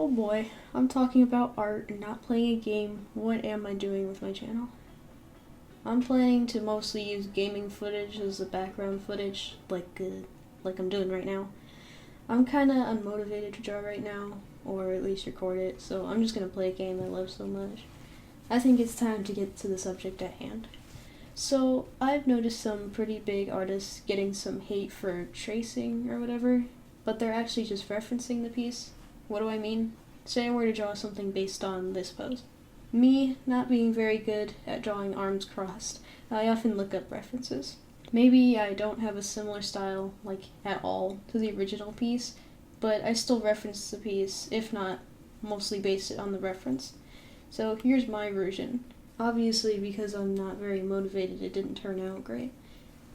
Oh boy, I'm talking about art and not playing a game. What am I doing with my channel? I'm planning to mostly use gaming footage as the background footage, like I'm doing right now. I'm kinda unmotivated to draw right now, or at least record it, so I'm just gonna play a game I love so much. I think it's time to get to the subject at hand. So, I've noticed some pretty big artists getting some hate for tracing or whatever, but they're actually just referencing the piece. What do I mean? Say I were to draw something based on this pose. Me, not being very good at drawing arms crossed, I often look up references. Maybe I don't have a similar style, like, at all, to the original piece, but I still reference the piece, if not mostly base it on the reference. So here's my version. Obviously, because I'm not very motivated, it didn't turn out great.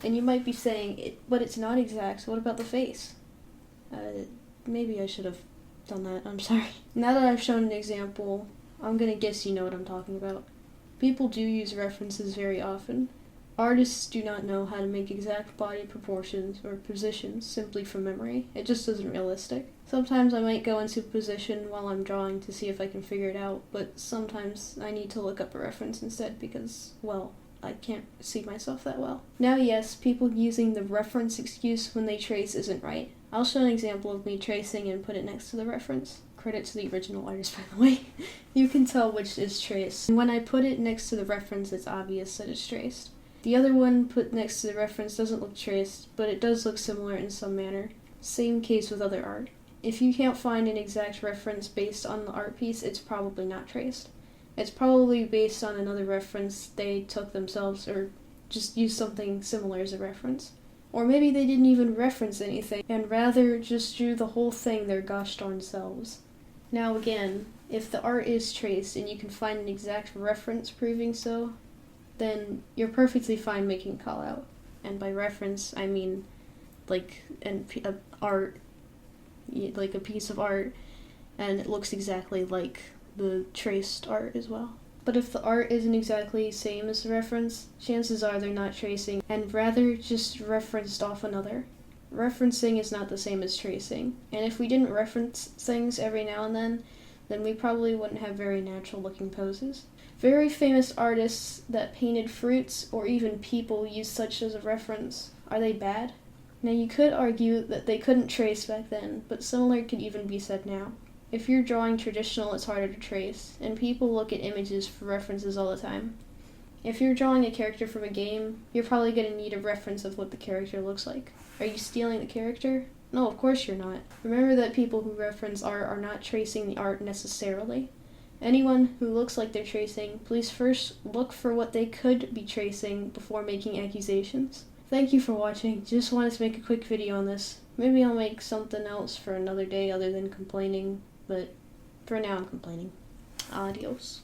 And you might be saying, but it's not exact, so what about the face? Maybe I should have done that, I'm sorry. Now that I've shown an example, I'm gonna guess you know what I'm talking about. People do use references very often. Artists do not know how to make exact body proportions or positions simply from memory. It just isn't realistic. Sometimes I might go into position while I'm drawing to see if I can figure it out, but sometimes I need to look up a reference instead because, well, I can't see myself that well. Now yes, people using the reference excuse when they trace isn't right. I'll show an example of me tracing and put it next to the reference. Credit to the original artist, by the way. You can tell which is traced. And when I put it next to the reference, it's obvious that it's traced. The other one put next to the reference doesn't look traced, but it does look similar in some manner. Same case with other art. If you can't find an exact reference based on the art piece, it's probably not traced. It's probably based on another reference they took themselves, or just used something similar as a reference. Or maybe they didn't even reference anything, and rather just drew the whole thing their gosh darn selves. Now again, if the art is traced and you can find an exact reference proving so, then you're perfectly fine making a call out. And by reference, I mean like a piece of art, and it looks exactly like the traced art as well. But if the art isn't exactly the same as the reference, chances are they're not tracing, and rather just referenced off another. Referencing is not the same as tracing, and if we didn't reference things every now and then we probably wouldn't have very natural looking poses. Very famous artists that painted fruits or even people use such as a reference. Are they bad? Now you could argue that they couldn't trace back then, but similar could even be said now. If you're drawing traditional, it's harder to trace, and people look at images for references all the time. If you're drawing a character from a game, you're probably going to need a reference of what the character looks like. Are you stealing the character? No, of course you're not. Remember that people who reference art are not tracing the art necessarily. Anyone who looks like they're tracing, please first look for what they could be tracing before making accusations. Thank you for watching. Just wanted to make a quick video on this. Maybe I'll make something else for another day other than complaining, but for now I'm complaining. Adios.